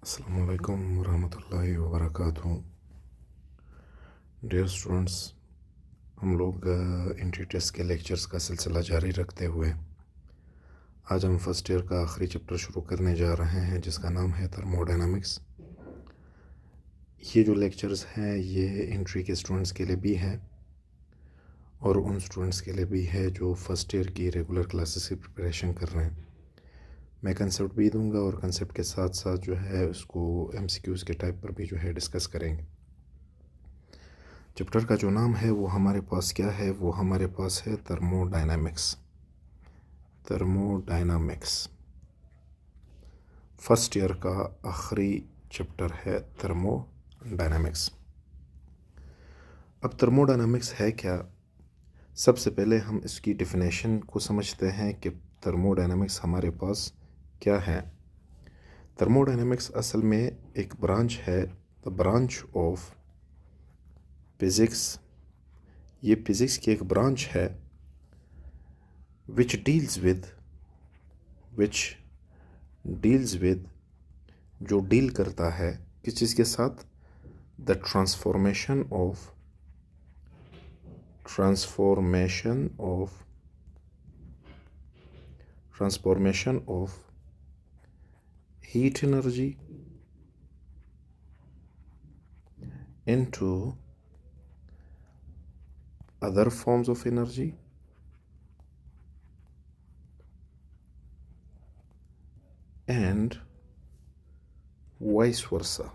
अस्सलामु अलैकुम वरहमतुल्लाहि वबरकातुहू। डियर स्टूडेंट्स, हम लोग एंट्री टेस्ट के लेक्चर्स का सिलसिला जारी रखते हुए आज हम फर्स्ट ईयर का आखिरी चैप्टर शुरू करने जा रहे हैं जिसका नाम है थर्मोडायनामिक्स। ये जो लेक्चर्स हैं ये एंट्री के स्टूडेंट्स के लिए भी हैं और उन स्टूडेंट्स के लिए भी है जो फर्स्ट ईयर की रेगुलर क्लासेस की प्रिपरेशन कर रहे हैं। मैं कंसेप्ट भी दूंगा और कंसेप्ट के साथ साथ जो है उसको एमसीक्यूज़ के टाइप पर भी जो है डिस्कस करेंगे। चैप्टर का जो नाम है वो हमारे पास क्या है, वो हमारे पास है थर्मोडायनामिक्स। थर्मोडायनामिक्स फर्स्ट ईयर का आखिरी चैप्टर है थर्मोडायनामिक्स। अब थर्मोडायनामिक्स है क्या, सबसे पहले हम इसकी डेफिनेशन को समझते हैं कि थर्मोडायनामिक्स हमारे पास क्या है। थर्मोडायनामिक्स असल में एक ब्रांच है, द ब्रांच ऑफ फिज़िक्स। ये फिज़िक्स की एक ब्रांच है विच डील्स विद जो डील करता है किस चीज़ के साथ, the transformation of heat energy into other forms of energy and vice versa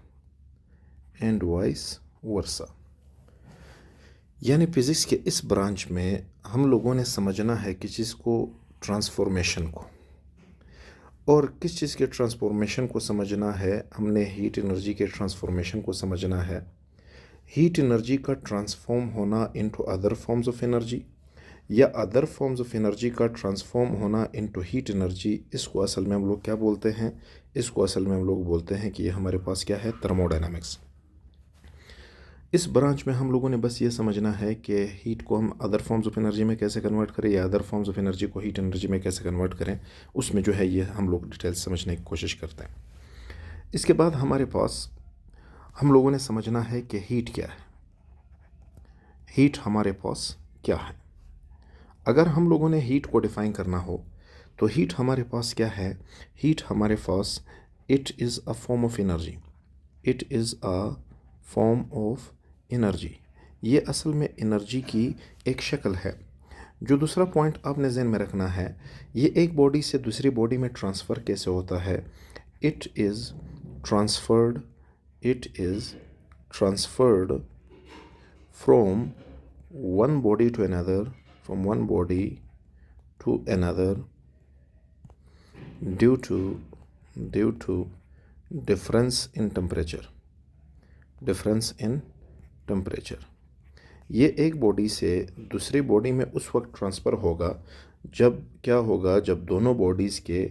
यानी फिज़िक्स के इस ब्रांच में हम लोगों ने समझना है किस चीज़ को, ट्रांसफॉर्मेशन को। और किस चीज़ के ट्रांसफॉर्मेशन को समझना है, हमने हीट एनर्जी के ट्रांसफॉर्मेशन को समझना है। हीट एनर्जी का ट्रांसफॉर्म होना into other forms of energy या अदर फॉर्म्स ऑफ एनर्जी का ट्रांसफॉर्म होना इनटू हीट एनर्जी, इसको असल में हम लोग क्या बोलते हैं, इसको असल में हम लोग बोलते हैं कि ये हमारे पास क्या है, थर्मोडायनामिक्स। इस ब्रांच में हम लोगों ने बस ये समझना है कि हीट को हम अदर फॉर्म्स ऑफ एनर्जी में कैसे कन्वर्ट करें या अदर फॉर्म्स ऑफ एनर्जी को हीट एनर्जी में कैसे कन्वर्ट करें, उसमें जो है ये हम लोग डिटेल्स समझने की कोशिश करते हैं। इसके बाद हमारे पास हम लोगों ने समझना है कि हीट क्या है, हीट हमारे पास क्या है। अगर हम लोगों ने हीट को डिफ़ाइन करना हो तो हीट हमारे पास क्या है, हीट हमारे पास it is a form of energy, it is a form of energy. ये असल में एनर्जी की एक शक्ल है। जो दूसरा पॉइंट आपने ज़हन में रखना है, ये एक बॉडी से दूसरी बॉडी में ट्रांसफ़र कैसे होता है, it is transferred from one body to another, due to difference in temperature. ये एक बॉडी से दूसरी बॉडी में उस वक्त ट्रांसफ़र होगा जब क्या होगा, जब दोनों बॉडीज़ के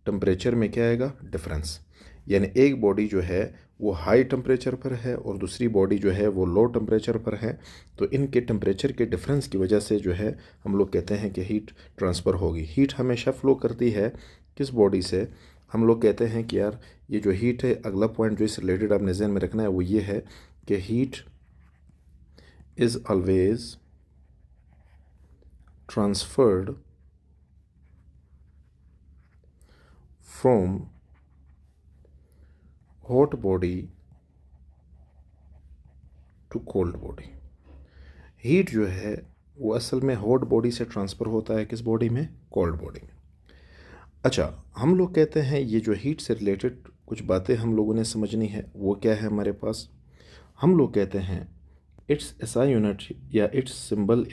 टेम्परेचर में क्या आएगा, डिफरेंस। यानी एक बॉडी जो है वो हाई टेम्परेचर पर है और दूसरी बॉडी जो है वो लो टेम्परेचर पर है, तो इनके टेम्परेचर के डिफरेंस की वजह से जो है हम लोग कहते हैं कि हीट ट्रांसफ़र होगी। हीट हमेशा फ़्लो करती है किस बॉडी से, हम लोग कहते हैं कि यार ये जो हीट है, अगला पॉइंट जो इससे रिलेटेड आपने ज़हन में रखना है वो ये है कि heat is always transferred from hot body to cold body। Heat जो है वो असल में हॉट बॉडी से ट्रांसफ़र होता है किस बॉडी में, कोल्ड बॉडी में। अच्छा, हम लोग कहते हैं ये जो हीट से रिलेटेड कुछ बातें हम लोगों ने समझनी है वो क्या है हमारे पास। हम लोग कहते हैं इट्स एसआई यूनिट या इट्स सिंबल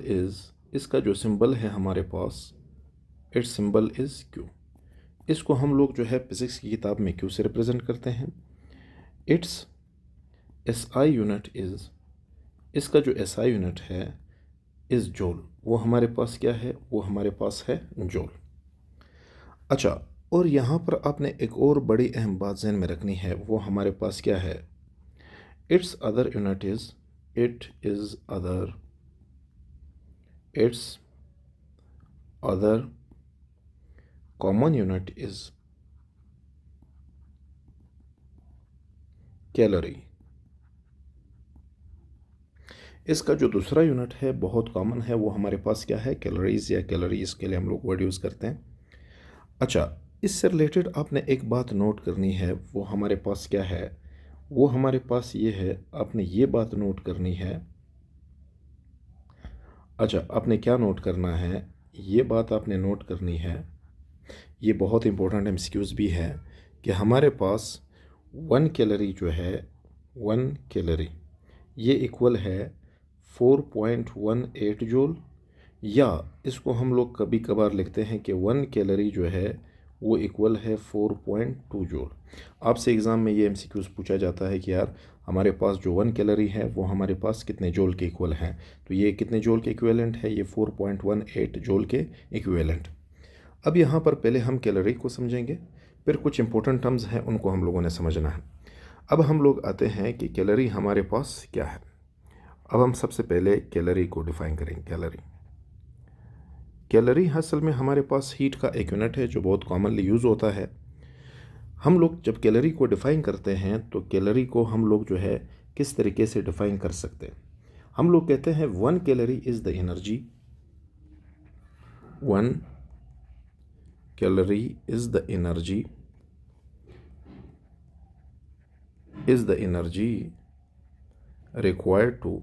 इज़ इसका जो सिंबल है हमारे पास, इट्स सिंबल इज़ क्यू। इसको हम लोग जो है फिज़िक्स की किताब में क्यू से रिप्रेजेंट करते हैं। इट्स एसआई यूनिट इज़, इसका जो एसआई यूनिट है इज़ जूल। वो हमारे पास क्या है, वो हमारे पास है जूल। अच्छा, और यहाँ पर आपने एक और बड़ी अहम बात ज़हन में रखनी है, वो हमारे पास क्या है, it's other unit is, it's other common unit is calorie. इसका जो दूसरा यूनिट है बहुत कॉमन है, वो हमारे पास क्या है, कैलोरीज या कैलोरीज के लिए हम लोग वर्ड यूज़ करते हैं। अच्छा, इससे रिलेटेड आपने एक बात नोट करनी है, वो हमारे पास क्या है, वो हमारे पास ये है, आपने ये बात नोट करनी है। अच्छा, आपने क्या नोट करना है, ये बात आपने नोट करनी है, ये बहुत इंपॉर्टेंट एमसीक्यूज़ भी है कि हमारे पास 1 कैलोरी जो है, 1 कैलोरी ये इक्वल है 4.18 जूल, या इसको हम लोग कभी कभार लिखते हैं कि 1 कैलोरी जो है वो इक्वल है 4.2 जूल। आपसे एग्ज़ाम में ये एमसीक्यूज़ पूछा जाता है कि यार हमारे पास जो 1 कैलोरी है वो हमारे पास कितने जूल के इक्वल हैं, तो ये कितने जूल के इक्विवेलेंट है, ये 4.18 जूल के इक्विवेलेंट। अब यहाँ पर पहले हम कैलोरी को समझेंगे, फिर कुछ इंपॉर्टेंट टर्म्स हैं उनको हम लोगों ने समझना है। अब हम लोग आते हैं कि कैलोरी हमारे पास क्या है। अब हम सबसे पहले कैलोरी को डिफ़ाइन करेंगे। कैलोरी असल में हमारे पास हीट का एक यूनिट है जो बहुत कॉमनली यूज़ होता है। हम लोग जब कैलोरी को डिफ़ाइन करते हैं तो कैलोरी को हम लोग जो है किस तरीके से डिफ़ाइन कर सकते हैं। हम लोग कहते हैं 1 calorie is the energy, 1 calorie is the energy required to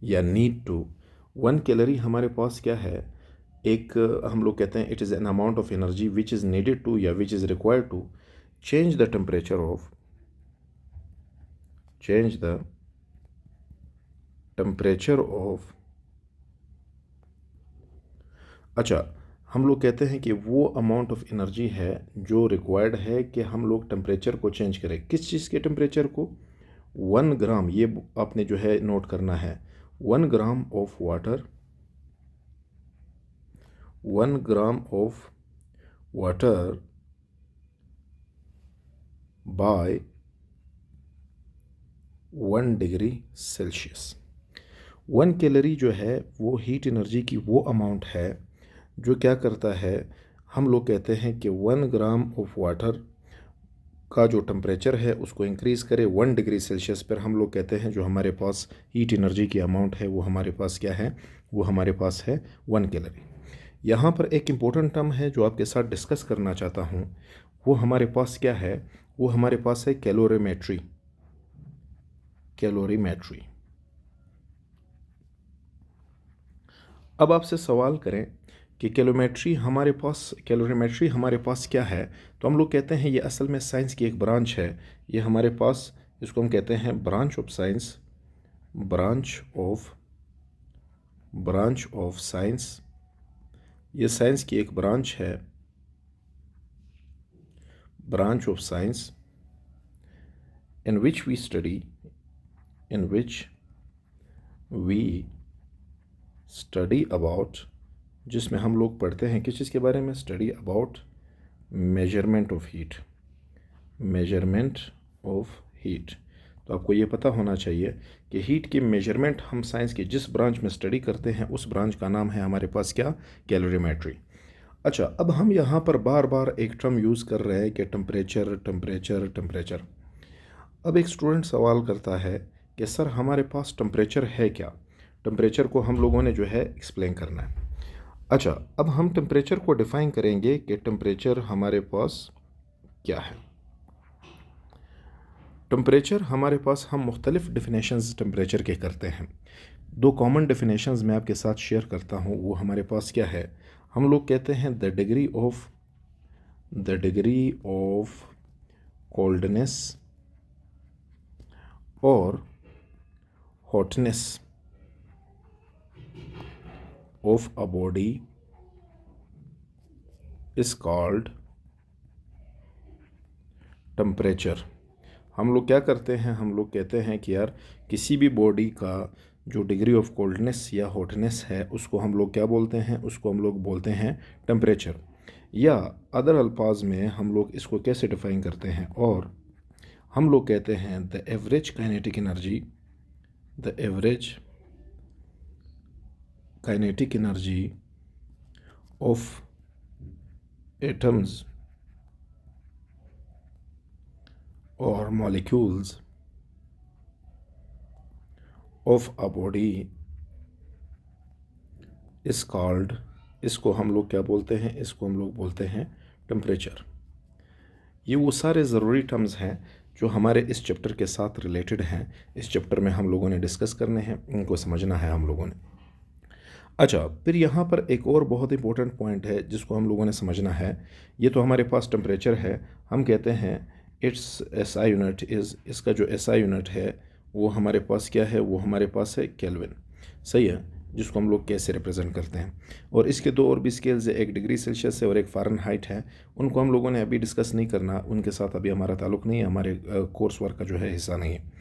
या नीड टू। 1 कैलोरी हमारे पास क्या है, एक हम लोग कहते हैं it is an amount of energy which is needed to या which is required to change the temperature of. अच्छा, हम लोग कहते हैं कि वो अमाउंट ऑफ एनर्जी है जो रिक्वायर्ड है कि हम लोग टेम्परेचर को चेंज करें। किस चीज़ के टेम्परेचर को, 1 ग्राम, ये आपने जो है नोट करना है, 1 gram of water, 1 gram of water bye 1 degree Celsius. 1 calorie जो है वो हीट एनर्जी की वो अमाउंट है जो क्या करता है, हम लोग कहते हैं कि 1 ग्राम ऑफ वाटर का जो टेम्परेचर है उसको इंक्रीज़ करे 1 डिग्री सेल्सियस पर। हम लोग कहते हैं जो हमारे पास हीट एनर्जी की अमाउंट है वो हमारे पास क्या है, वो हमारे पास है 1 कैलोरी। यहाँ पर एक इम्पोर्टेंट टर्म है जो आपके साथ डिस्कस करना चाहता हूँ, वो हमारे पास क्या है, वो हमारे पास है कैलोरीमेट्री। अब आपसे सवाल करें कि कैलोरीमेट्री हमारे पास क्या है, तो हम लोग कहते हैं ये असल में साइंस की एक ब्रांच है। ये हमारे पास, इसको हम कहते हैं ब्रांच ऑफ साइंस। ये साइंस की एक ब्रांच है, branch of science in which we study about, जिसमें हम लोग पढ़ते हैं किस चीज़ के बारे में, study about measurement of heat. तो आपको ये पता होना चाहिए कि हीट की मेजरमेंट हम साइंस की जिस ब्रांच में स्टडी करते हैं उस ब्रांच का नाम है हमारे पास क्या, कैलोरीमेट्री। अच्छा, अब हम यहाँ पर बार बार एक टर्म यूज़ कर रहे हैं कि टेम्परेचर। अब एक स्टूडेंट सवाल करता है कि सर हमारे पास टेम्परेचर है क्या, टेम्परेचर को हम लोगों ने जो है एक्सप्लेन करना है। अच्छा, अब हम टेम्परेचर को डिफ़ाइन करेंगे कि टेम्परेचर हमारे पास क्या है। टेम्परेचर हमारे पास, हम मुख्तलिफ़ डिफिनेशंस टेम्परेचर के करते हैं। दो कॉमन डिफिनेशंस मैं आपके साथ शेयर करता हूँ, वो हमारे पास क्या है, हम लोग कहते हैं द डिग्री ऑफ कोल्डनेस और hotness of a body is called temperature. हम लोग क्या करते हैं, हम लोग कहते हैं कि यार किसी भी बॉडी का जो डिग्री ऑफ कोल्डनेस या हॉटनेस है उसको हम लोग क्या बोलते हैं, उसको हम लोग बोलते हैं टेम्परेचर। या अदर अल्फाज में हम लोग इसको कैसे डिफ़ाइन करते हैं, और हम लोग कहते हैं the average kinetic energy of atoms or molecules of a body is called, इसको हम लोग क्या बोलते हैं, इसको हम लोग बोलते हैं टेम्परेचर। ये वो सारे ज़रूरी टर्म्स हैं जो हमारे इस चैप्टर के साथ रिलेटेड हैं, इस चैप्टर में हम लोगों ने डिस्कस करने हैं, इनको समझना है हम लोगों ने। अच्छा, फिर यहाँ पर एक और बहुत इंपॉर्टेंट पॉइंट है जिसको हम लोगों ने समझना है। ये तो हमारे पास टेम्परेचर है, हम कहते हैं इट्स एसआई यूनिट इज़, इसका जो एसआई यूनिट है वो हमारे पास क्या है, वो हमारे पास है केल्विन, सही है, जिसको हम लोग कैसे रिप्रेजेंट करते हैं। और इसके दो और भी स्केल्स है, एक डिग्री सेल्सियस है और एक फ़ारेनहाइट है। उनको हम लोगों ने अभी डिस्कस नहीं करना, उनके साथ अभी हमारा ताल्लुक़ नहीं है, हमारे कोर्स वर्क का जो है हिस्सा नहीं है।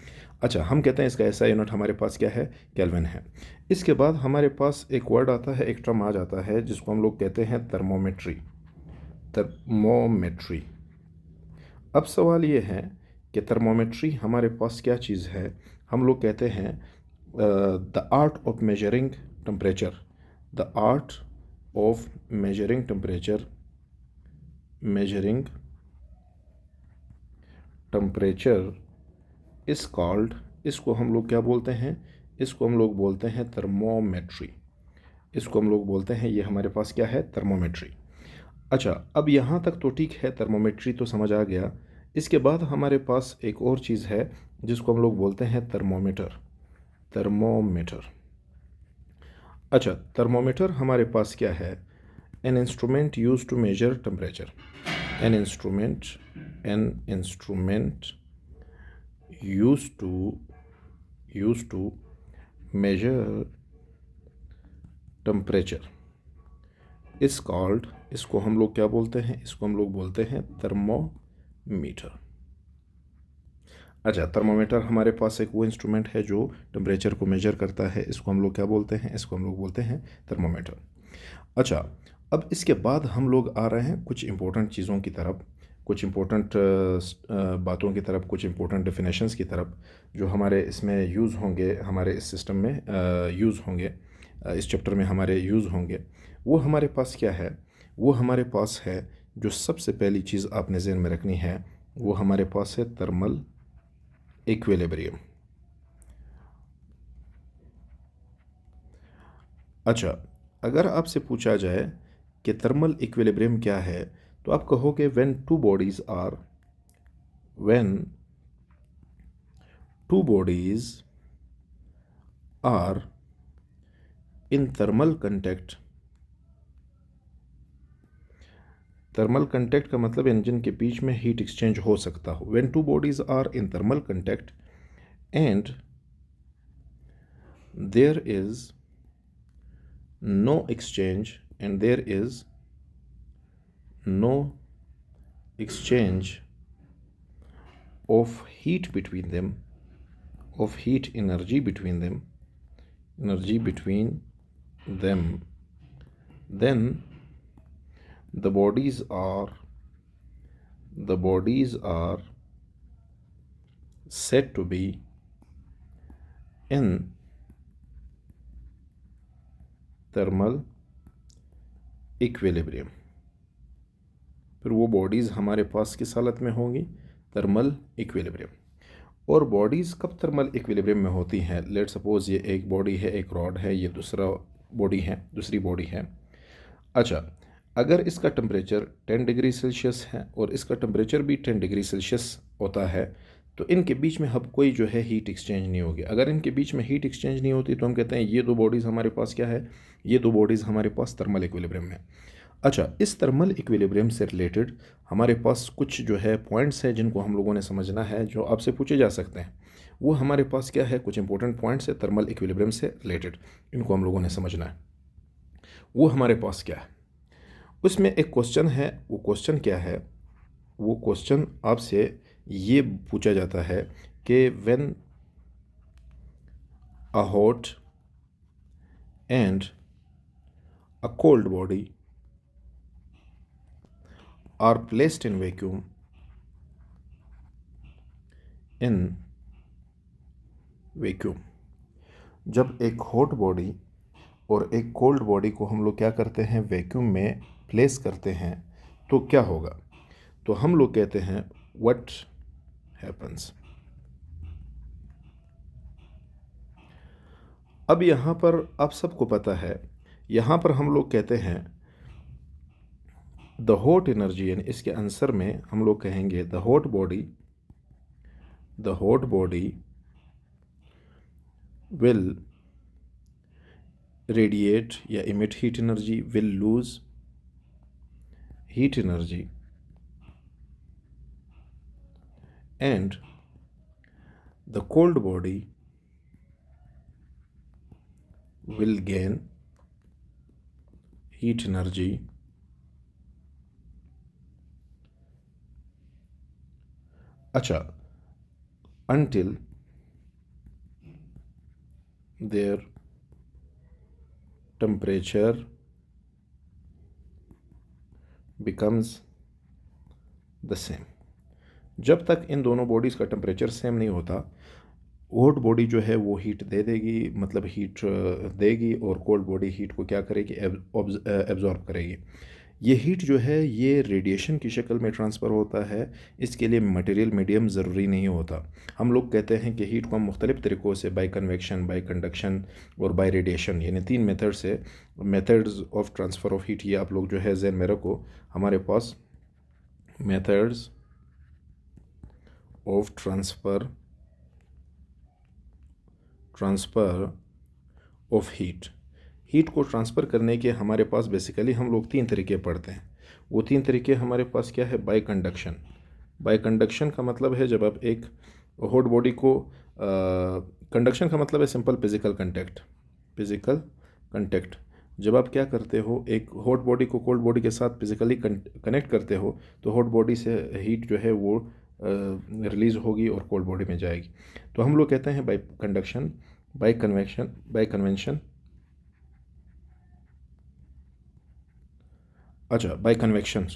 अच्छा, हम कहते हैं इसका ऐसा यूनिट हमारे पास क्या है, केल्विन है। इसके बाद हमारे पास एक वर्ड आता है, एक टर्म आ जाता है जिसको हम लोग कहते हैं थर्मोमेट्री, थर्मोमेट्री। अब सवाल ये है कि थर्मोमेट्री हमारे पास क्या चीज़ है। हम लोग कहते हैं the art of measuring temperature, the art of measuring temperature, measuring temperature इस कॉल्ड, इसको हम लोग क्या बोलते हैं, इसको हम लोग बोलते हैं थर्मोमेट्री, इसको हम लोग बोलते हैं, ये हमारे पास क्या है, थर्मोमेट्री। अच्छा, अब यहाँ तक तो ठीक है, थर्मोमेट्री तो समझ आ गया। इसके बाद हमारे पास एक और चीज़ है जिसको हम लोग बोलते हैं थर्मोमीटर, थर्मोमीटर। अच्छा, थर्मोमीटर हमारे पास क्या है, an instrument used to measure temperature, an instrument, an instrument used to measure temperature is called, इसको हम लोग क्या बोलते हैं, इसको हम लोग बोलते हैं थर्मोमीटर। अच्छा, थर्मोमीटर हमारे पास एक वो इंस्ट्रूमेंट है जो टेम्परेचर को मेजर करता है, इसको हम लोग क्या बोलते हैं, इसको हम लोग बोलते हैं थर्मोमीटर। अच्छा, अब इसके बाद हम लोग आ रहे हैं कुछ इंपॉर्टेंट चीज़ों की तरफ, कुछ इंपॉर्टेंट बातों की तरफ, कुछ इंपॉर्टेंट डेफिनेशंस की तरफ जो हमारे इसमें यूज़ होंगे, हमारे इस सिस्टम में यूज़ होंगे, इस चैप्टर में हमारे यूज़ होंगे। वो हमारे पास क्या है, वो हमारे पास है, जो सबसे पहली चीज़ आपने ज़हन में रखनी है, वो हमारे पास है थर्मल इक्विलिब्रियम। अच्छा, अगर आपसे पूछा जाए कि थर्मल इक्विलिब्रियम क्या है, तो आप कहोगे when two bodies are, when two bodies are in thermal contact, thermal contact का मतलब इंजन के बीच में हीट एक्सचेंज हो सकता हो। When two bodies are in thermal contact and there is no exchange, and there is no exchange of heat between them, of heat energy between them, energy between them, then the bodies are, the bodies are said to be in thermal equilibrium। फिर वो bodies हमारे पास किस हालत में होंगी, thermal equilibrium. और bodies कब thermal equilibrium में होती हैं, लेट सपोज ये एक बॉडी है, एक रॉड है, ये दूसरा बॉडी है, दूसरी बॉडी है। अच्छा, अगर इसका टेम्परेचर 10 डिग्री सेल्सियस है और इसका टेम्परेचर भी 10 डिग्री सेल्सियस होता है, तो इनके बीच में अब कोई जो है हीट एक्सचेंज नहीं होगी। अगर इनके बीच में हीट एक्सचेंज नहीं होती तो हम कहते हैं ये दो बॉडीज़ हमारे पास क्या है, ये दो बॉडीज़ हमारे पास थर्मल इक्विलिब्रियम में। अच्छा, इस थर्मल इक्विलिब्रियम से रिलेटेड हमारे पास कुछ जो है पॉइंट्स हैं जिनको हम लोगों ने समझना है, जो आपसे पूछे जा सकते हैं। वो हमारे पास क्या है, कुछ इंपॉर्टेंट पॉइंट्स है थर्मल इक्विलिब्रियम से रिलेटेड, इनको हम लोगों ने समझना है। वो हमारे पास क्या है, उसमें एक क्वेश्चन है। वो क्वेश्चन क्या है, वो क्वेश्चन आपसे ये पूछा जाता है कि when a hot and a cold body are placed in vacuum, in vacuum, जब एक हॉट बॉडी और एक कोल्ड बॉडी को हम लोग क्या करते हैं, वैक्यूम में प्लेस करते हैं, तो क्या होगा? तो हम लोग कहते हैं व्हाट हैपन्स। अब यहाँ पर आप सबको पता है, यहाँ पर हम लोग कहते हैं द हॉट एनर्जी, यानी इसके आंसर में हम लोग कहेंगे the hot body will radiate या emit heat energy, will lose heat energy, and the cold body will gain heat energy अच्छा until their temperature becomes the same। जब तक इन दोनों बॉडीज़ का टेम्परेचर सेम नहीं होता, हॉट बॉडी जो है वो हीट दे देगी, मतलब हीट देगी, और कोल्ड बॉडी हीट को क्या करेगी, एब्जॉर्ब करेगी। ये हीट जो है ये रेडिएशन की शक्ल में ट्रांसफ़र होता है, इसके लिए मटेरियल मीडियम ज़रूरी नहीं होता। हम लोग कहते हैं कि हीट को हम मुख्तलिफ़ तरीक़ों से, बाय कन्वेक्शन, बाय कंडक्शन और बाय रेडिएशन, यानी 3 मेथड से, methods of transfer of heat, ये आप लोग जो है ज़हन में रखो। हमारे पास methods of transfer of heat को ट्रांसफ़र करने के हमारे पास बेसिकली हम लोग 3 तरीके पढ़ते हैं। वो 3 तरीके हमारे पास क्या है, बाय कंडक्शन का मतलब है जब आप एक हॉट बॉडी को, कंडक्शन का मतलब है सिंपल फिज़िकल कंटेक्ट। जब आप क्या करते हो, एक हॉट बॉडी को कोल्ड बॉडी के साथ फिज़िकली कनेक्ट करते हो, तो हॉट बॉडी से हीट जो है वो रिलीज़ होगी और कोल्ड बॉडी में जाएगी। तो हम लोग कहते हैं बाय कंडक्शन, बाय कन्वेंशन, अच्छा बाय कन्वेक्शन।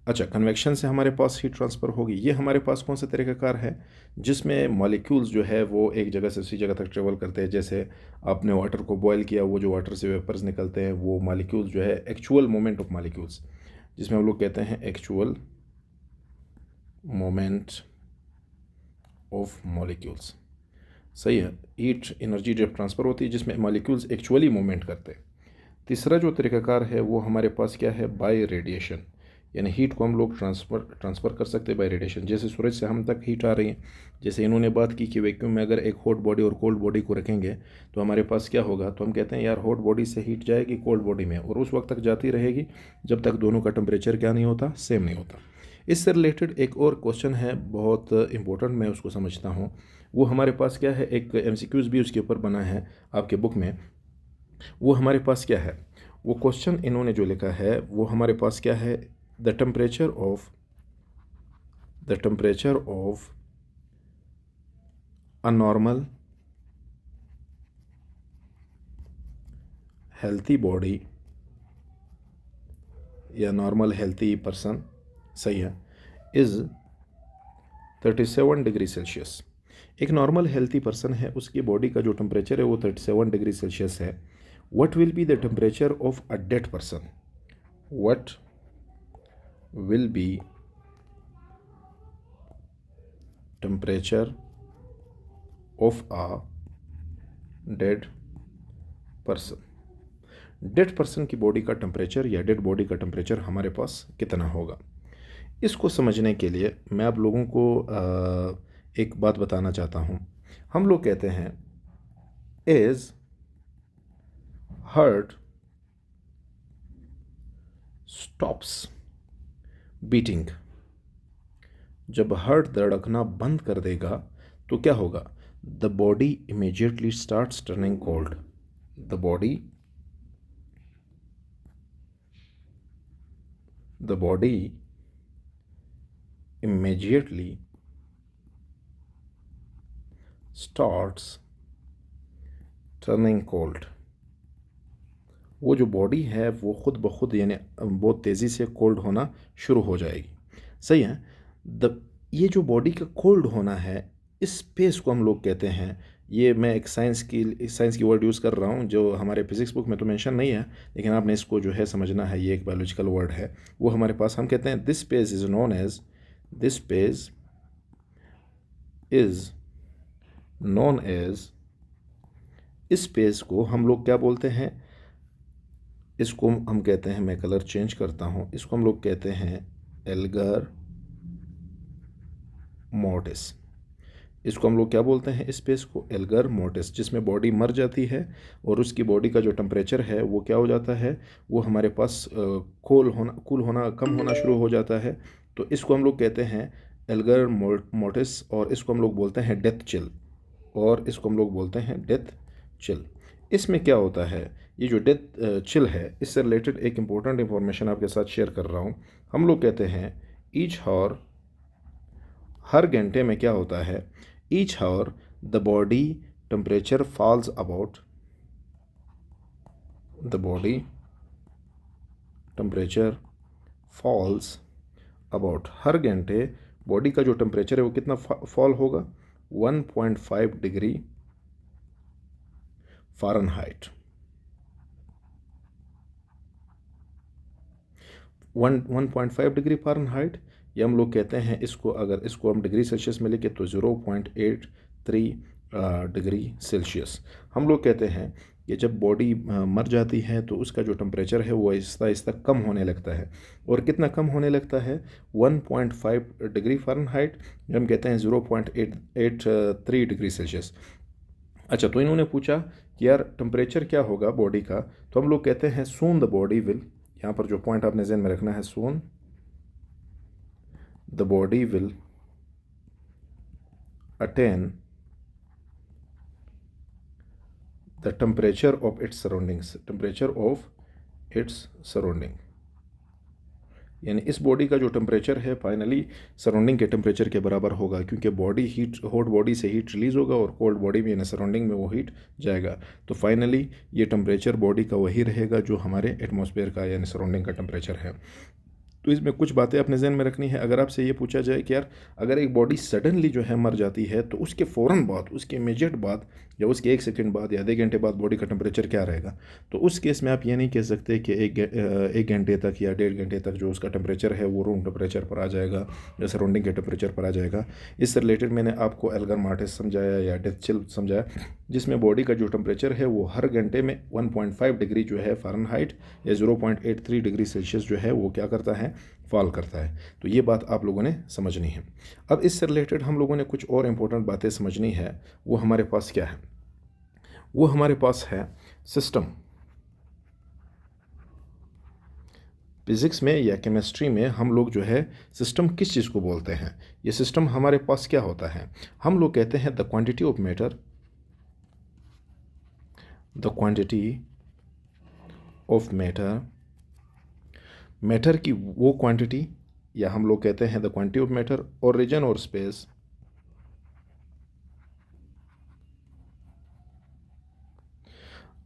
अच्छा, कन्वेक्शन से हमारे पास हीट ट्रांसफ़र होगी। ये हमारे पास कौन सा तरीक़ाकार है, जिसमें मॉलिक्यूल्स जो है वो एक जगह से दूसरी जगह तक ट्रेवल करते हैं। जैसे आपने वाटर को बॉयल किया, वो जो वाटर से वेपर्स निकलते हैं, वो मॉलिक्यूल्स जो है एक्चुअल मोमेंट ऑफ मॉलिक्यूल्स, जिसमें हम लोग कहते हैं एक्चुअल मोमेंट ऑफ मॉलिक्यूल्स। सही है, हीट एनर्जी जब ट्रांसफ़र होती है जिसमें मॉलिक्यूल्स एक्चुअली मूवमेंट करते हैं। तीसरा जो तरीक़ाकार है वो हमारे पास क्या है, बाय रेडिएशन, यानी हीट को हम लोग ट्रांसफ़र कर सकते हैं बाय रेडिएशन। जैसे सूरज से हम तक हीट आ रही है, जैसे इन्होंने बात की कि वैक्यूम में अगर एक हॉट बॉडी और कोल्ड बॉडी को रखेंगे तो हमारे पास क्या होगा, तो हम कहते हैं यार हॉट बॉडी से हीट जाएगी कोल्ड बॉडी में, और उस वक्त तक जाती रहेगी जब तक दोनों का टेम्परेचर क्या नहीं होता, सेम नहीं होता। इससे रिलेटेड एक और क्वेश्चन है, बहुत इंपॉर्टेंट, मैं उसको समझता हूँ। वो हमारे पास क्या है, एक MCQs भी उसके ऊपर बना है आपके बुक में। वो हमारे पास क्या है, वो क्वेश्चन इन्होंने जो लिखा है वो हमारे पास क्या है, the temperature of a normal healthy body या नॉर्मल हेल्थी पर्सन, सही है, इज़ 37 डिग्री सेल्सियस। एक नॉर्मल हेल्थी पर्सन है, उसकी बॉडी का जो टेम्परेचर है वो 37 डिग्री सेल्सियस है। What will be the temperature of a dead person? What will be temperature of a dead person? Dead person की बॉडी का टेम्परेचर या डेड बॉडी का टेम्परेचर हमारे पास कितना होगा? इसको समझने के लिए मैं आप लोगों को एक बात बताना चाहता हूँ। हम लोग कहते हैं एज हार्ट स्टॉप्स बीटिंग, जब हार्ट धड़कना बंद कर देगा तो क्या होगा, the body immediately starts turning cold. The body immediately starts turning cold। वो जो बॉडी है वो खुद ब खुद यानी बहुत तेज़ी से कोल्ड होना शुरू हो जाएगी। सही है, ये जो बॉडी का कोल्ड होना है, इस स्पेस को हम लोग कहते हैं ये मैं एक साइंस की वर्ड यूज़ कर रहा हूँ जो हमारे फिजिक्स बुक में तो मेंशन नहीं है, लेकिन आपने इसको जो है समझना है, ये एक बायोलॉजिकल वर्ड है। वो हमारे पास, हम कहते हैं this page is known as, this page is known as, इस पेज को हम लोग क्या बोलते हैं, इसको हम कहते हैं, मैं कलर चेंज करता हूँ, इसको हम लोग कहते हैं एल्गर मोर्टिस। इसको हम लोग क्या बोलते हैं, स्पेस को एल्गर मोर्टिस, जिसमें बॉडी मर जाती है और उसकी बॉडी का जो टेम्परेचर है वो क्या हो जाता है, वो हमारे पास कूल होना कम होना शुरू हो जाता है। तो इसको हम लोग कहते हैं एल्गर मोर्टिस, और इसको हम लोग बोलते हैं डेथ चिल, और इसको हम लोग बोलते हैं डेथ चिल। इसमें क्या होता है, ये जो डेथ चिल है, इससे रिलेटेड एक इम्पोर्टेंट इंफॉर्मेशन आपके साथ शेयर कर रहा हूँ। हम लोग कहते हैं ईच हावर, हर घंटे में क्या होता है, each hour the body temperature falls about, the body temperature falls about, हर घंटे बॉडी का जो टेम्परेचर है वो कितना फॉल होगा, 1.5 डिग्री फ़ारेनहाइट। 1.5 डिग्री फ़ारेनहाइट, ये हम लोग कहते हैं, इसको अगर इसको हम डिग्री सेल्सियस में लिखे तो 0.83 डिग्री सेल्सियस। हम लोग कहते हैं कि जब बॉडी मर जाती है तो उसका जो टेम्परेचर है वो आहिस्ता आहिस्ता कम होने लगता है, और कितना कम होने लगता है, 1.5 डिग्री फ़ारेनहाइट, हम कहते हैं 0.83 डिग्री सेल्सियस। अच्छा, तो इन्होंने पूछा कि यार टेम्परेचर क्या होगा बॉडी का, तो हम लोग कहते हैं सून द बॉडी विल, यहाँ पर जो पॉइंट आपने ज़हन में रखना है, soon the body will attain the temperature of its surroundings, temperature of its surrounding, यानी इस बॉडी का जो टेम्परेचर है फाइनली सराउंडिंग के टेम्परेचर के बराबर होगा, क्योंकि बॉडी हीट, हॉट बॉडी से हीट रिलीज होगा और कोल्ड बॉडी में यानी सराउंडिंग में वो हीट जाएगा। तो फाइनली ये टेम्परेचर बॉडी का वही रहेगा जो हमारे एटमॉस्फेयर का यानी सराउंडिंग का टेम्परेचर है। तो इसमें कुछ बातें अपने जहन में रखनी है। अगर आपसे ये पूछा जाए कि यार अगर एक बॉडी सडनली जो है मर जाती है तो उसके फ़ौरन बाद, उसके इमीडिएट बाद, या उसके 1 सेकंड बाद या आधे घंटे बाद बॉडी का टेम्परेचर क्या रहेगा, तो उस केस में आप ये नहीं कह सकते कि एक घंटे तक या 1.5 घंटे तक जो उसका टेम्परेचर है वो रूम टेम्परेचर पर आ जाएगा या सराउंडिंग के टेम्परेचर पर आ जाएगा। इससे रिलेटेड मैंने आपको एल्गर मोर्टिस समझाया या डेथ चिल समझाया, जिसमें बॉडी का जो टेम्परेचर है वो हर घंटे में 1.5 डिग्री जो है फ़ारेनहाइट या 0.83 डिग्री सेल्सियस जो है वो क्या करता है, फॉल करता है। तो ये बात आप लोगों ने समझनी है। अब इससे रिलेटेड हम लोगों ने कुछ और इम्पोर्टेंट बातें समझनी है। वो हमारे पास क्या है, वो हमारे पास है सिस्टम। फिज़िक्स में या केमिस्ट्री में हम लोग जो है सिस्टम किस चीज़ को बोलते हैं, ये सिस्टम हमारे पास क्या होता है, हम लोग कहते हैं the quantity of matter, the quantity of matter, matter की वो क्वांटिटी, या हम लोग कहते हैं द क्वांटिटी ऑफ मैटर, और रीजन और स्पेस,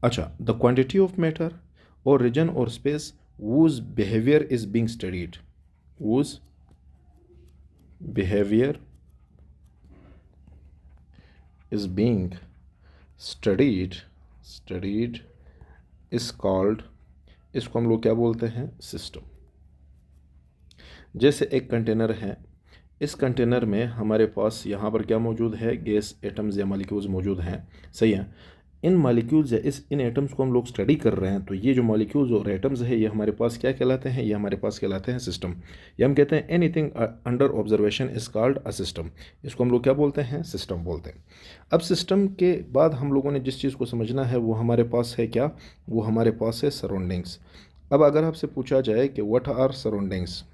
अच्छा, द क्वांटिटी ऑफ मैटर और रीजन और space whose behavior is being studied, whose behavior is being studied is called, इसको हम लोग क्या बोलते हैं, सिस्टम। जैसे एक कंटेनर है, इस कंटेनर में हमारे पास यहाँ पर क्या मौजूद है, गैस एटम्स या मॉलिक्यूल्स मौजूद हैं, सही है। इन मॉलिक्यूल्स या इन एटम्स को हम लोग स्टडी कर रहे हैं, तो ये जो मॉलिक्यूल्स और एटम्स है ये हमारे पास क्या कहलाते हैं, ये हमारे पास कहलाते हैं सिस्टम। ये हम कहते हैं anything under observation is called a system, इसको हम लोग क्या बोलते हैं, सिस्टम बोलते हैं। अब सिस्टम के बाद हम लोगों ने जिस चीज़ को समझना है वो हमारे पास है क्या, वो हमारे पास है सराउंडिंग्स। अब अगर आपसे पूछा जाए कि व्हाट आर सराउंडिंग्स,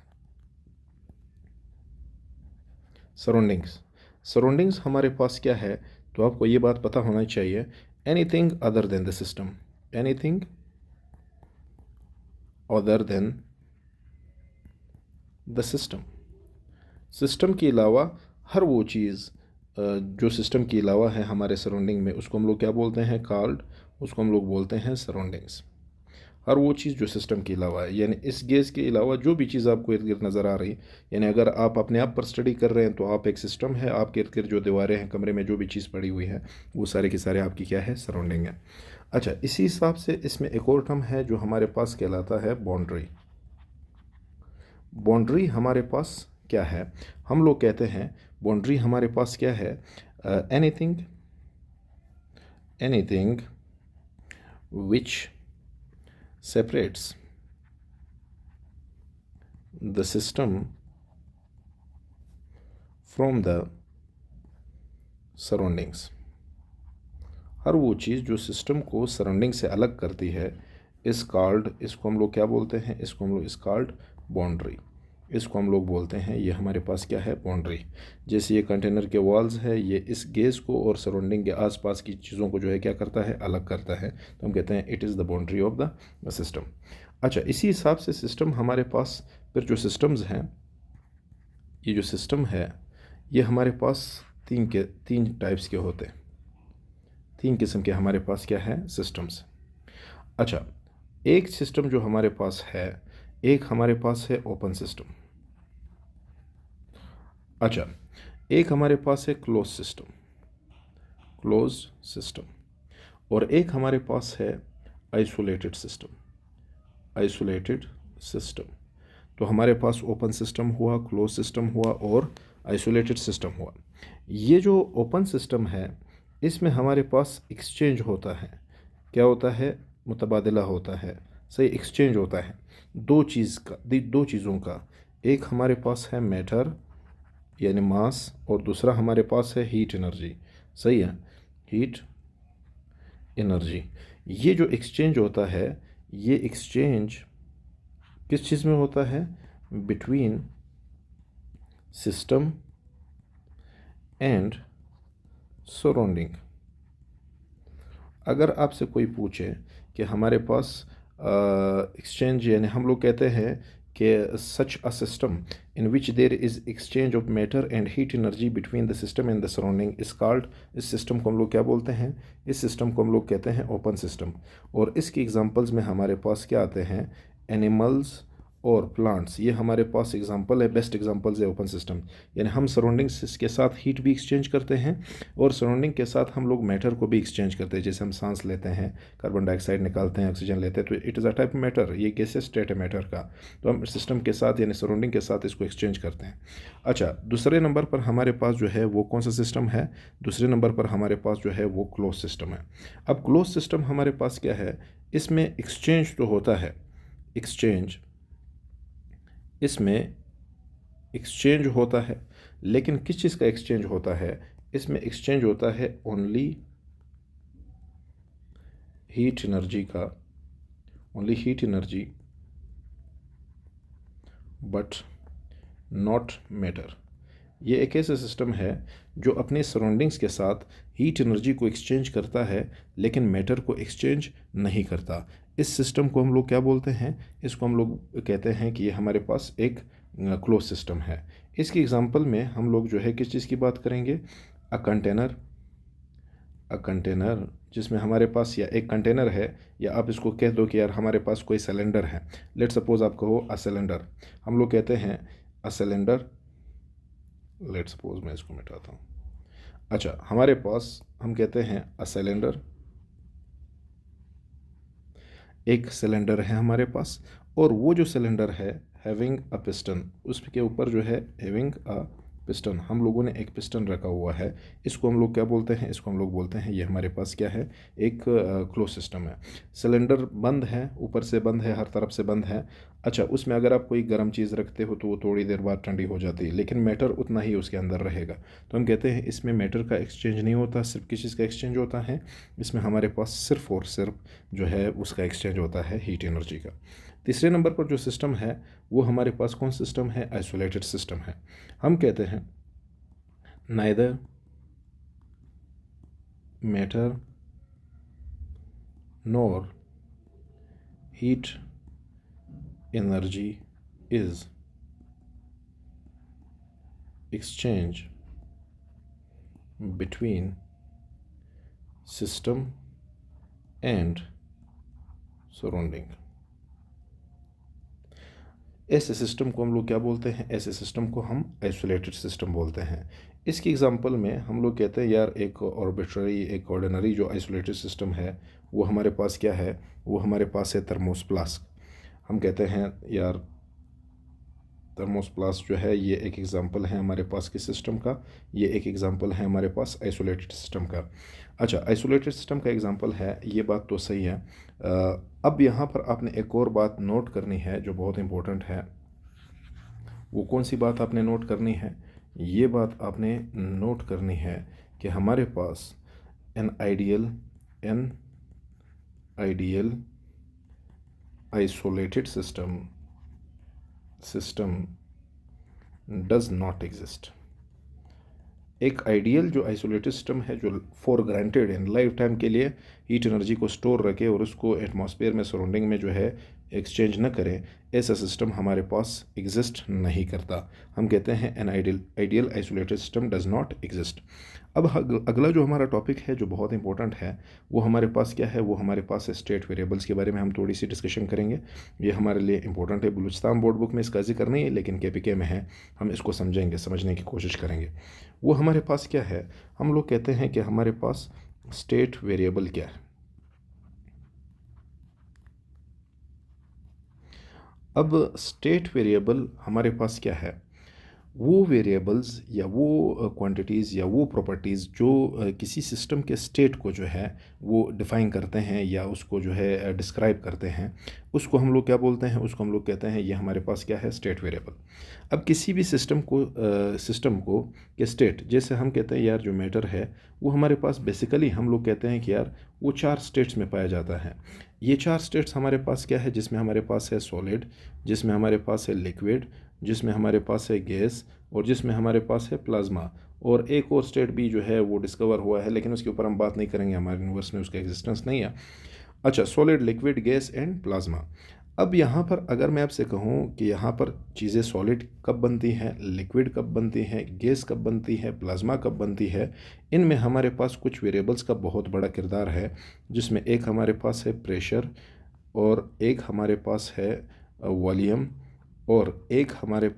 सराउंडिंग्स हमारे पास क्या है, तो आपको ये बात पता होना चाहिए, anything other than the system, anything other than the system, system के अलावा हर वो चीज़ जो सिस्टम के अलावा है हमारे सराउंडिंग में, उसको हम लोग क्या बोलते हैं, कॉल्ड, उसको हम लोग बोलते हैं सराउंडिंग्स। हर वो चीज़ जो सिस्टम के अलावा है, यानी इस गैस के अलावा जो भी चीज़ आपको इर्द गिर्द नज़र आ रही है, यानी अगर आप अपने आप पर स्टडी कर रहे हैं तो आप एक सिस्टम है, आपके इर्द गिर्द जो दीवारें हैं, कमरे में जो भी चीज़ पड़ी हुई है, वो सारे के सारे आपकी क्या है, सराउंडिंग है। अच्छा, इसी हिसाब से इसमें एक और टर्म है जो हमारे पास कहलाता है बाउंड्री। बाउंड्री हमारे पास क्या है? हम लोग कहते हैं बाउंड्री हमारे पास क्या है? Anything anything which separates the system from the surroundings। हर वो चीज़ जो सिस्टम को सराउंडिंग से अलग करती है इस कॉल्ड, इसको हम लोग क्या बोलते हैं? इसको हम लोग इस कॉल्ड बाउंड्री। इसको हम लोग बोलते हैं ये हमारे पास क्या है? बाउंड्री। जैसे ये कंटेनर के वॉल्स है, ये इस गैस को और सराउंडिंग के आसपास की चीज़ों को जो है क्या करता है? अलग करता है। तो हम कहते हैं it is the boundary of the system. अच्छा, इसी हिसाब से सिस्टम हमारे पास फिर जो सिस्टम्स हैं, ये जो सिस्टम है ये हमारे पास तीन टाइप्स के होते हैं। तीन किस्म के हमारे पास क्या है? सिस्टम्स। अच्छा, एक सिस्टम जो हमारे पास है, एक हमारे पास है ओपन सिस्टम। अच्छा, एक हमारे पास है क्लोज सिस्टम, क्लोज सिस्टम। और एक हमारे पास है आइसोलेटेड सिस्टम, आइसोलेटेड सिस्टम। तो हमारे पास ओपन सिस्टम हुआ, क्लोज सिस्टम हुआ और आइसोलेटेड सिस्टम हुआ। ये जो ओपन सिस्टम है इसमें हमारे पास एक्सचेंज होता है। क्या होता है? मुतबादला होता है। सही, एक्सचेंज होता है दो चीज़ों का। एक हमारे पास है मैटर यानी मास, और दूसरा हमारे पास है हीट एनर्जी। सही है, हीट एनर्जी। ये जो एक्सचेंज होता है, ये एक्सचेंज किस चीज़ में होता है? Between system and surrounding. अगर आपसे कोई पूछे कि हमारे पास एक्सचेंज, यानी हम लोग कहते हैं कि such a system in which there is exchange of matter and heat energy between the system and the surrounding is called, इस सिस्टम को हम लोग क्या बोलते हैं? इस सिस्टम को हम लोग कहते हैं ओपन सिस्टम। और इसकी एग्जांपल्स में हमारे पास क्या आते हैं? एनिमल्स और प्लांट्स। ये हमारे पास एग्जांपल है, बेस्ट एग्जांपल्स है ओपन सिस्टम। यानी हम सराउंडिंग्स के साथ हीट भी एक्सचेंज करते हैं और सराउंडिंग के साथ हम लोग मैटर को भी एक्सचेंज करते हैं। जैसे हम सांस लेते हैं, कार्बन डाइऑक्साइड निकालते हैं, ऑक्सीजन लेते हैं, तो it is a type matter, ये गैसेस स्टेट है मैटर का। तो हम सिस्टम के साथ यानी सराउंडिंग के साथ इसको एक्सचेंज करते हैं। अच्छा, दूसरे नंबर पर हमारे पास जो है वो कौन सा सिस्टम है? दूसरे नंबर पर हमारे पास जो है वो क्लोज सिस्टम है। अब क्लोज सिस्टम हमारे पास क्या है? इसमें एक्सचेंज तो होता है, एक्सचेंज, इसमें एक्सचेंज होता है, लेकिन किस चीज़ का एक्सचेंज होता है? इसमें एक्सचेंज होता है ओनली हीट एनर्जी का, only heat energy, but not matter. ये एक ऐसा सिस्टम है जो अपने सराउंडिंग्स के साथ हीट एनर्जी को एक्सचेंज करता है लेकिन मैटर को एक्सचेंज नहीं करता। इस सिस्टम को हम लोग क्या बोलते हैं? इसको हम लोग कहते हैं कि ये हमारे पास एक क्लोज सिस्टम है। इसकी एग्जांपल में हम लोग जो है किस चीज़ की बात करेंगे? अ कंटेनर, अ कंटेनर जिसमें हमारे पास या एक कंटेनर है, या आप इसको कह दो कि यार हमारे पास कोई सिलेंडर है। लेट सपोज आप कहो अ सिलेंडर। हम लोग कहते हैं अ सिलेंडर, लेट सपोज मैं इसको मिटाता हूँ। अच्छा, हमारे पास हम कहते हैं अ सिलेंडर, एक सिलेंडर है हमारे पास, और वो जो सिलेंडर है हैविंग अ पिस्टन, उसके ऊपर जो है हैविंग अ पिस्टन, हम लोगों ने एक पिस्टन रखा हुआ है। इसको हम लोग क्या बोलते हैं? इसको हम लोग बोलते हैं ये हमारे पास क्या है? एक क्लोज सिस्टम है। सिलेंडर बंद है, ऊपर से बंद है, हर तरफ से बंद है। अच्छा, उसमें अगर आप कोई गर्म चीज़ रखते हो तो वो थोड़ी देर बाद ठंडी हो जाती है, लेकिन मैटर उतना ही उसके अंदर रहेगा। तो हम कहते हैं इसमें मैटर का एक्सचेंज नहीं होता, सिर्फ किस चीज़ का एक्सचेंज होता है? इसमें हमारे पास सिर्फ और सिर्फ जो है उसका एक्सचेंज होता है हीट एनर्जी का। तीसरे नंबर पर जो सिस्टम है वो हमारे पास कौन सिस्टम है? आइसोलेटेड सिस्टम है। हम कहते हैं neither matter nor heat energy is exchange between system and surrounding. ऐसे सिस्टम को हम लोग क्या बोलते हैं? ऐसे सिस्टम को हम आइसोलेटेड सिस्टम बोलते हैं। इसकी एग्जांपल में हम लोग कहते हैं यार एक ऑर्बिट्ररी, एक ऑर्डिनरी जो आइसोलेटेड सिस्टम है वो हमारे पास क्या है? वो हमारे पास है थर्मोस फ्लास्क। हम कहते हैं यार थर्मोस फ्लास्क जो है ये एक एग्जांपल है हमारे पास किस सिस्टम का? ये एक एग्जांपल है हमारे पास आइसोलेटेड सिस्टम का। अच्छा, आइसोलेटेड सिस्टम का एग्जांपल है, ये बात तो सही है। अब यहाँ पर आपने एक और बात नोट करनी है जो बहुत इंपॉर्टेंट है। वो कौन सी बात आपने नोट करनी है? ये बात आपने नोट करनी है कि हमारे पास an ideal isolated system does not exist. एक आइडियल जो आइसोलेटेड सिस्टम है, जो for granted in lifetime के लिए हीट एनर्जी को स्टोर रखे और उसको एटमॉस्फेयर में, सराउंडिंग में जो है एक्सचेंज न करें, ऐसा सिस्टम हमारे पास एग्जिस्ट नहीं करता। हम कहते हैं N ideal isolated system does not exist. अब अगला जो हमारा टॉपिक है जो बहुत इंपॉर्टेंट है वो हमारे पास क्या है? वो हमारे पास है स्टेट वेरिएबल्स के बारे में हम थोड़ी सी डिस्कशन करेंगे। ये हमारे लिए इंपॉर्टेंट है। बलूचिस्तान बोर्ड बुक में इसका जिक्र नहीं है लेकिन केपीके में है, हम इसको समझेंगे, समझने की कोशिश करेंगे। वो हमारे पास क्या है? हम लोग कहते हैं कि हमारे पास स्टेट वेरिएबल क्या है। अब स्टेट वेरिएबल हमारे पास क्या है? वो वेरिएबल्स या वो क्वांटिटीज़ या वो प्रॉपर्टीज़ जो किसी सिस्टम के स्टेट को जो है वो डिफ़ाइन करते हैं या उसको जो है डिस्क्राइब करते हैं, उसको हम लोग क्या बोलते हैं? उसको हम लोग कहते हैं ये हमारे पास क्या है? State variable. अब किसी भी सिस्टम को के स्टेट, जैसे हम कहते हैं यार जो मैटर है वो हमारे पास बेसिकली हम लोग कहते हैं कि यार वो 4 स्टेट्स में पाया जाता है। ये 4 स्टेट्स हमारे पास क्या है? जिसमें हमारे पास है सॉलिड, जिसमें हमारे पास है लिक्विड, जिसमें हमारे पास है गैस और जिसमें हमारे पास है प्लाज्मा। और एक और स्टेट भी जो है वो डिस्कवर हुआ है लेकिन उसके ऊपर हम बात नहीं करेंगे, हमारे यूनिवर्स में उसका एग्जिस्टेंस नहीं है। अच्छा, solid, liquid, gas and plasma. अब यहाँ पर अगर मैं आपसे कहूँ कि यहाँ पर चीज़ें सॉलिड कब बनती हैं, लिक्विड कब बनती हैं, गैस कब बनती है, प्लाज्मा कब बनती है, इनमें हमारे पास कुछ वेरिएबल्स का बहुत बड़ा किरदार है। जिसमें एक हमारे पास है प्रेशर और एक हमारे पास है वॉल्यूम और एक हमारे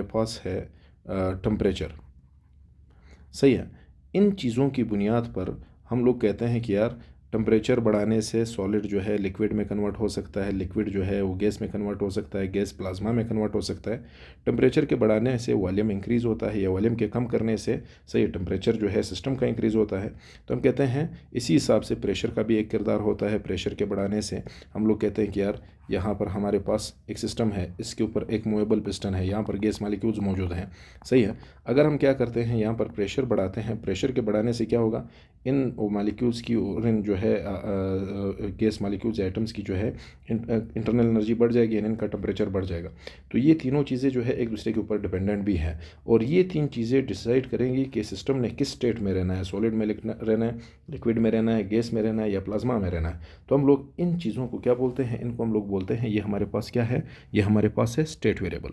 पास है टेम्परेचर। सही है। इन चीज़ों की बुनियाद पर हम लोग कहते हैं कि यार टेम्परेचर बढ़ाने से सॉलिड जो है लिक्विड में कन्वर्ट हो सकता है, लिक्विड जो है वो गैस में कन्वर्ट हो सकता है, गैस प्लाज्मा में कन्वर्ट हो सकता है। टेम्परेचर के बढ़ाने से वॉल्यूम इंक्रीज़ होता है या वॉल्यूम के कम करने से सही टेम्परेचर जो है सिस्टम का इंक्रीज़ होता है। तो हम कहते हैं इसी हिसाब से प्रेशर का भी एक किरदार होता है। प्रेशर के बढ़ाने से हम लोग कहते हैं कि यार यहाँ पर हमारे पास एक सिस्टम है, इसके ऊपर एक मूवेबल पिस्टन है, यहाँ पर गैस मॉलिक्यूल्स मौजूद हैं। सही है। अगर हम क्या करते हैं, यहाँ पर प्रेशर बढ़ाते हैं, प्रेशर के बढ़ाने से क्या होगा? इन मॉलिक्यूल्स की और इन जो है गैस मॉलिक्यूल्स एटम्स की जो है इंटरनल एनर्जी बढ़ जाएगी, इनका टेम्परेचर बढ़ जाएगा। तो ये तीनों चीज़ें जो है एक दूसरे के ऊपर डिपेंडेंट भी हैं और ये 3 चीज़ें डिसाइड करेंगी कि सिस्टम ने किस स्टेट में रहना है, सॉलिड में रहना है, लिक्विड में रहना है, गैस में रहना है या प्लाज्मा में रहना है। तो हम लोग इन चीज़ों को क्या बोलते हैं? इनको हम लोग बोलते हैं ये हमारे पास क्या है? ये हमारे पास है स्टेट वेरिएबल।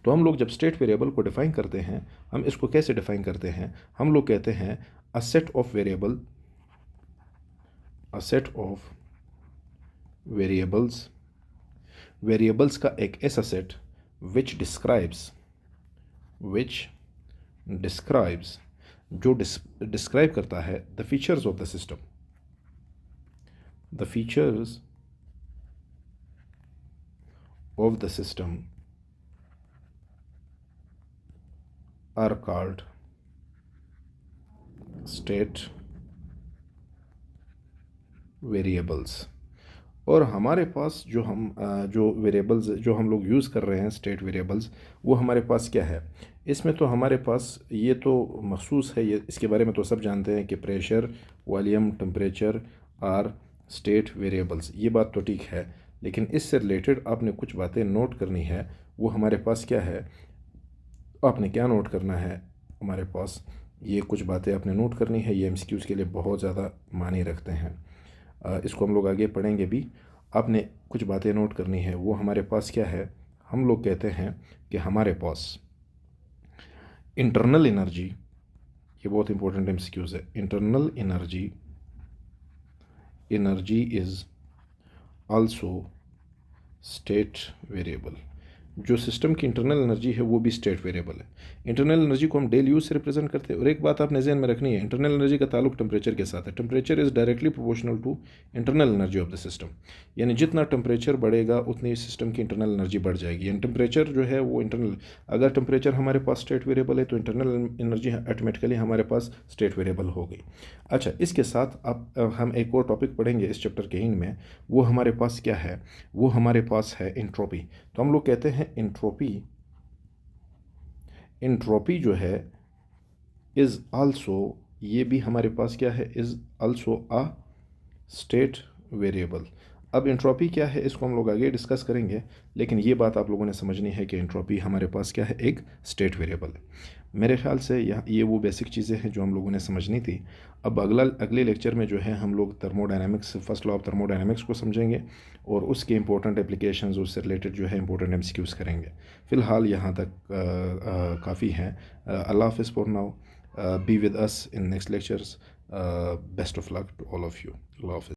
तो हम लोग जब स्टेट वेरिएबल को डिफाइन करते हैं, हम इसको कैसे डिफाइन करते हैं? हम लोग कहते हैं अ सेट ऑफ वेरिएबल्स का एक ऐसा सेट विच डिस्क्राइब्स जो डिस्क्राइब करता है the features of the system. The features of the system are called state variables. और हमारे पास जो वेरिएबल्स जो हम लोग यूज़ कर रहे हैं स्टेट वेरिएबल्स, वो हमारे पास क्या है? इसमें तो हमारे पास ये तो मखसूस है, ये इसके बारे में तो सब जानते हैं कि pressure, volume, temperature are state variables. ये बात तो ठीक है, लेकिन इससे रिलेटेड आपने कुछ बातें नोट करनी है। वो हमारे पास क्या है? आपने क्या नोट करना है? हमारे पास ये कुछ बातें आपने नोट करनी है, ये एमसीक्यूज़ के लिए बहुत ज़्यादा मायने रखते हैं। इसको हम लोग आगे पढ़ेंगे भी। आपने कुछ बातें नोट करनी है। वो हमारे पास क्या है? हम लोग कहते हैं कि हमारे पास इंटरनल एनर्जी, ये बहुत इंपॉर्टेंट एमसीक्यूज़ है। Internal energy is also state variable. जो सिस्टम की इंटरनल एनर्जी है वो भी स्टेट वेरिएबल है। इंटरनल एनर्जी को हम डेली यूज से रिप्रेजेंट करते हैं। और एक बात आपने ज़हन में रखनी है, इंटरनल एनर्जी का ताल्लुक टेम्परेचर के साथ है। Temperature is directly proportional to internal energy of the system. यानी जितना टेम्परेचर बढ़ेगा उतनी सिस्टम की इंटरनल एनर्जी बढ़ जाएगी। यानी टेम्परेचर जो है वो इंटरनल, अगर टेम्परेचर हमारे पास स्टेट वेरिएबल है तो इंटरनल एनर्जी ऑटोमेटिकली हमारे पास स्टेट वेरिएबल हो गई। अच्छा, इसके साथ अब हम एक और टॉपिक पढ़ेंगे इस चैप्टर के एंड में। वो हमारे पास क्या है? वो हमारे पास है इंट्रोपी। तो हम लोग कहते हैं इंट्रोपी जो है इज़ आल्सो, ये भी हमारे पास क्या है? Is also a state variable. अब इंट्रोपी क्या है इसको हम लोग आगे डिस्कस करेंगे, लेकिन ये बात आप लोगों ने समझनी है कि इंट्रोपी हमारे पास क्या है? एक स्टेट वेरिएबल है। मेरे ख्याल से ये वो बेसिक चीज़ें हैं जो हम लोगों ने समझनी थी। अब अगले लेक्चर में जो है हम लोग thermodynamics, first law of thermodynamics को समझेंगे और उसके इंपॉर्टेंट एप्लीकेशंस, उससे रिलेटेड जो है इंपॉर्टेंट एमसीक्यूज़ करेंगे। फ़िलहाल यहाँ तक काफ़ी हैं। अल्लाह हाफ़िज़ for now. Be with us in next lectures. Best of luck to all of you. अल्लाह हाफ़िज़।